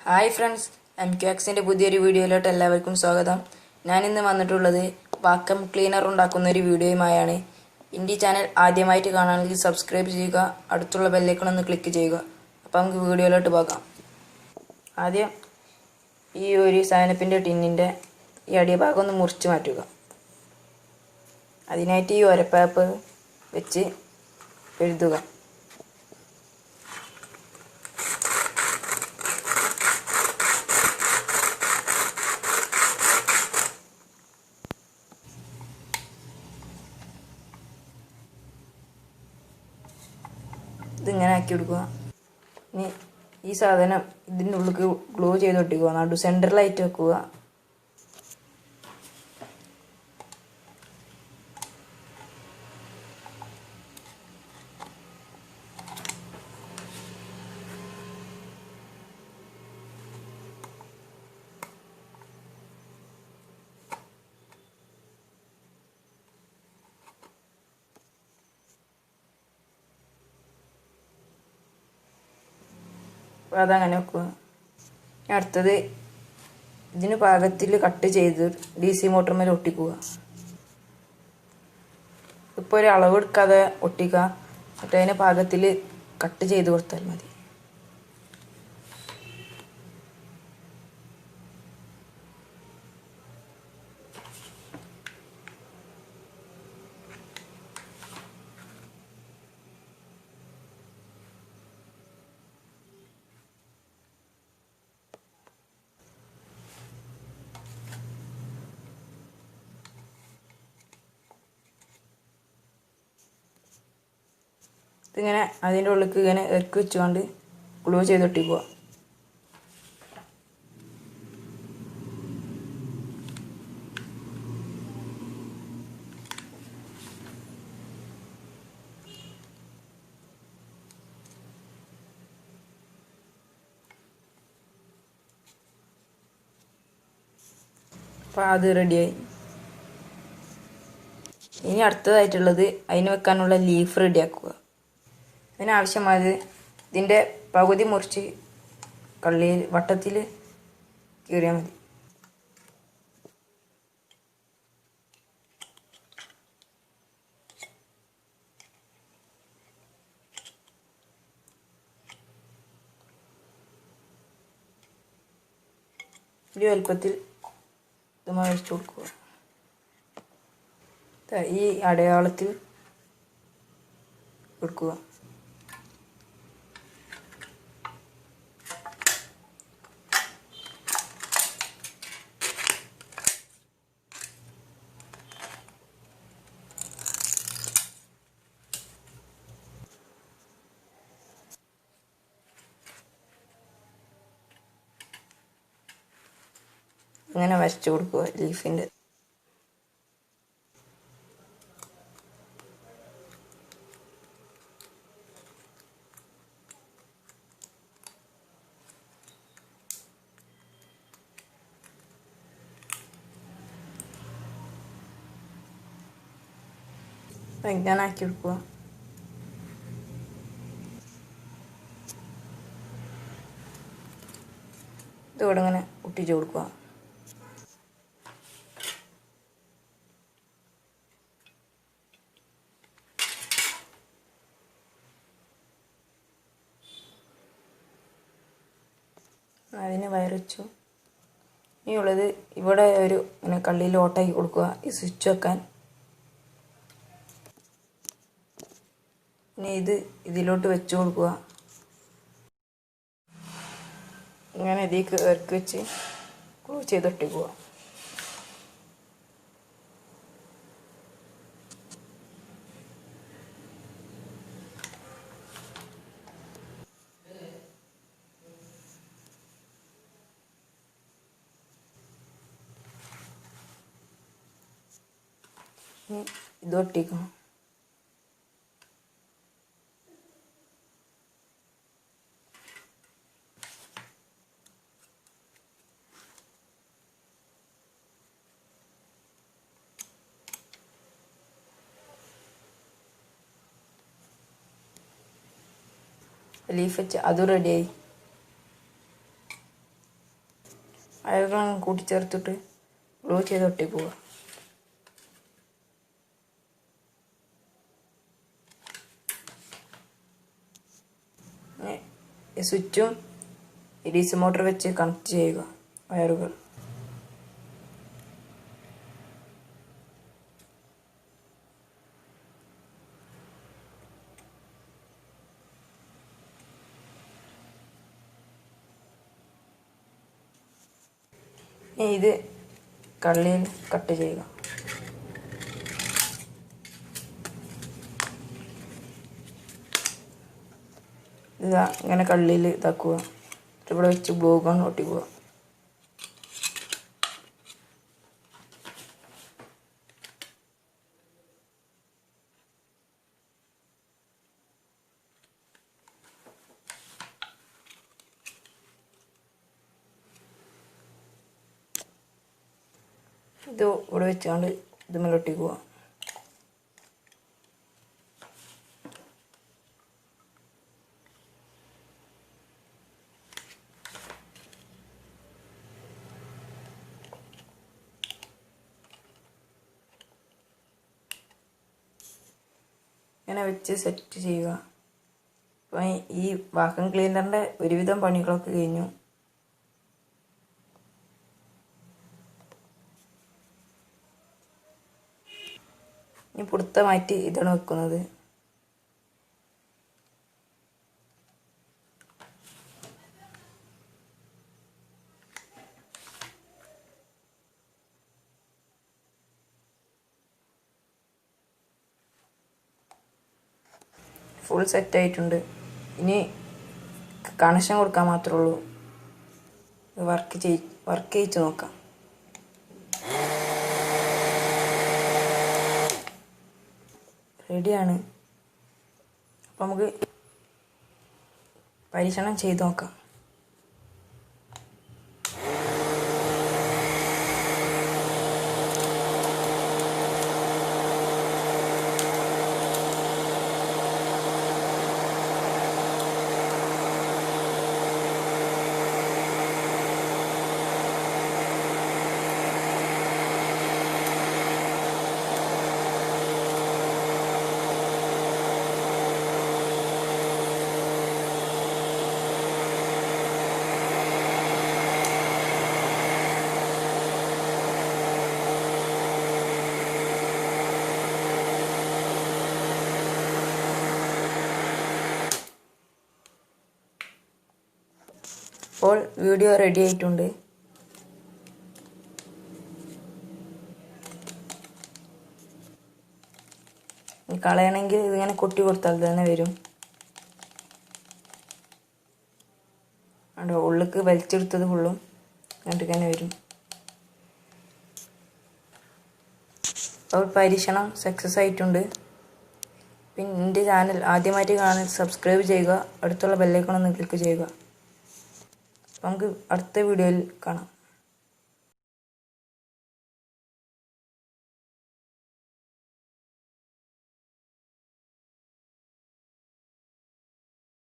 Hi friends, MQXന്റെ പുതിയൊരു വീഡിയോയിലോട്ട് എല്ലാവർക്കും സ്വാഗതം. ഞാനിന്ന് വന്നിട്ടുള്ളത് വാക്വം ക്ലീനർ ഉണ്ടാക്കുന്ന ഒരു വീഡിയോയുമായാണ്. ഈ ചാനൽ ആദ്യമായിട്ട് കാണുകയാണെങ്കിൽ സബ്സ്ക്രൈബ് ചെയ്യുക, അടുത്തുള്ള ബെല്ലൈക്കൺ ഒന്ന് ക്ലിക്ക് ചെയ്യുക. അപ്പോൾ നമുക്ക് വീഡിയോയിലോട്ട് പോകാം. ആദ്യം ഈ ഒരു സാധനത്തിൻ്റെ ടിന്നിൻ്റെ ഈ അടിഭാഗം ഒന്ന് മുറിച്ച് മാറ്റുക. അതിനായിട്ട് ഈ ഒരപ്പേപ്പ് വെച്ച് എഴുതുക. ഇതിങ്ങനെ ആക്കി കൊടുക്കുക. ഇനി ഈ സാധനം ഇതിൻ്റെ ഉള്ളിൽ ഗ്ലൂ ചെയ്ത് ഒട്ടിക്കുക. നടു സെൻറ്ററിലായിട്ട് വെക്കുക. അപ്പോൾ അതങ്ങനെ വെക്കുക. അടുത്തത് ഇതിന് പാകത്തിൽ കട്ട് ചെയ്ത് DC മോട്ടറിന്മേൽ ഒട്ടിക്കുക. ഇപ്പോൾ ഒരു അളവ് എടുക്കാതെ ഒട്ടിക്കുക. എന്നിട്ട് അതിന് പാകത്തിൽ കട്ട് ചെയ്ത് കൊടുത്താൽ മതി. ഇതിങ്ങനെ അതിൻ്റെ ഉള്ളിലേക്ക് ഇങ്ങനെ ഇറക്കി വെച്ചുകൊണ്ട് ഗ്ലൂ ചെയ്തൊട്ടിക്കുക. അപ്പോൾ അത് റെഡിയായി. ഇനി അടുത്തതായിട്ടുള്ളത് അതിന് വെക്കാനുള്ള ലീഫ് റെഡിയാക്കുക. അതിനാവശ്യമായത് ഇതിൻ്റെ പകുതി മുറിച്ച് കള്ളിയിൽ വട്ടത്തിൽ കീറിയാൽ മതി. ഈ വലുപ്പത്തിൽ ഇത് വരച്ചു കൊടുക്കുക. ഈ അടയാളത്തിൽ കൊടുക്കുക. അങ്ങനെ വരച്ചു കൊടുക്കുക ലീഫിൻ്റെ. ഇങ്ങനെ ആക്കി കൊടുക്കുക. ഇതോടെ ഇങ്ങനെ ഒട്ടിച്ചു കൊടുക്കുക. അതിന് വയറിച്ചു. ഇനിയുള്ളത് ഇവിടെ ഒരു ഇങ്ങനെ കള്ളിയിൽ ഓട്ടാക്കി കൊടുക്കുക. ഈ സ്വിച്ച് വെക്കാൻ. ഇനി ഇതിലോട്ട് വെച്ച് കൊടുക്കുക. ഇങ്ങനെ ഇതിലേക്ക് ഇറക്കി വെച്ച് ഗ്ലൂ ചെയ്തൊട്ടിക്കുക. ഇതൊട്ടിക്കണം. ലീഫ് വെച്ച് അതും റെഡിയായി. വയറുകളങ്ങ് കൂട്ടിച്ചേർത്തിട്ട് ഗ്ലൂ ചെയ്ത് ഒട്ടിക്കുക. സ്വിച്ചും DC മോട്ടർ വെച്ച് കണക്ട് ചെയ്യുക വയറുകൾ. ഇത് കള്ളിയിൽ കട്ട് ചെയ്യുക. ഇതാ ഇങ്ങനെ കള്ളിയിൽ ഇതാക്കുക. ഇവിടെ വെച്ച് ഗ്ലൂ ഗൺ ഒട്ടിക്കുക. ഇത് ഇവിടെ വെച്ചുകൊണ്ട് ഇതുമേൽ ഒട്ടിക്കുക. ഇങ്ങനെ വെച്ച് സെറ്റ് ചെയ്യുക. അപ്പോൾ ഈ വാക്വം ക്ലീനറിൻ്റെ ഒരുവിധം പണികളൊക്കെ കഴിഞ്ഞു. ഇനി പുറത്തമായിട്ട് ഇതാണ് വെക്കുന്നത്. ഫുൾ സെറ്റായിട്ടുണ്ട്. ഇനി കണക്ഷൻ കൊടുക്കാൻ മാത്രമേ ഉള്ളൂ. വർക്ക് ചെയ്യിച്ച് നോക്കാം. റെഡിയാണ്. അപ്പം നമുക്ക് പരീക്ഷണം ചെയ്ത് നോക്കാം. ഇപ്പോൾ വീഡിയോ റെഡി ആയിട്ടുണ്ട്. കളയണമെങ്കിൽ ഇതിങ്ങനെ കൊട്ടി കൊടുത്താൽ തന്നെ വരും. അവിടെ ഉള്ളിലേക്ക് വലിച്ചെടുത്തത് ഫുള്ളും എന്നിട്ട് തന്നെ വരും. അപ്പോൾ പരീക്ഷണം സക്സസ് ആയിട്ടുണ്ട്. പിന്നെ എൻ്റെ ചാനൽ ആദ്യമായിട്ട് കാണാൻ സബ്സ്ക്രൈബ് ചെയ്യുക. അടുത്തുള്ള ബെല്ലൈക്കൺ ഒന്ന് ക്ലിക്ക് ചെയ്യുക. നമുക്ക് അടുത്ത വീഡിയോയിൽ കാണാം.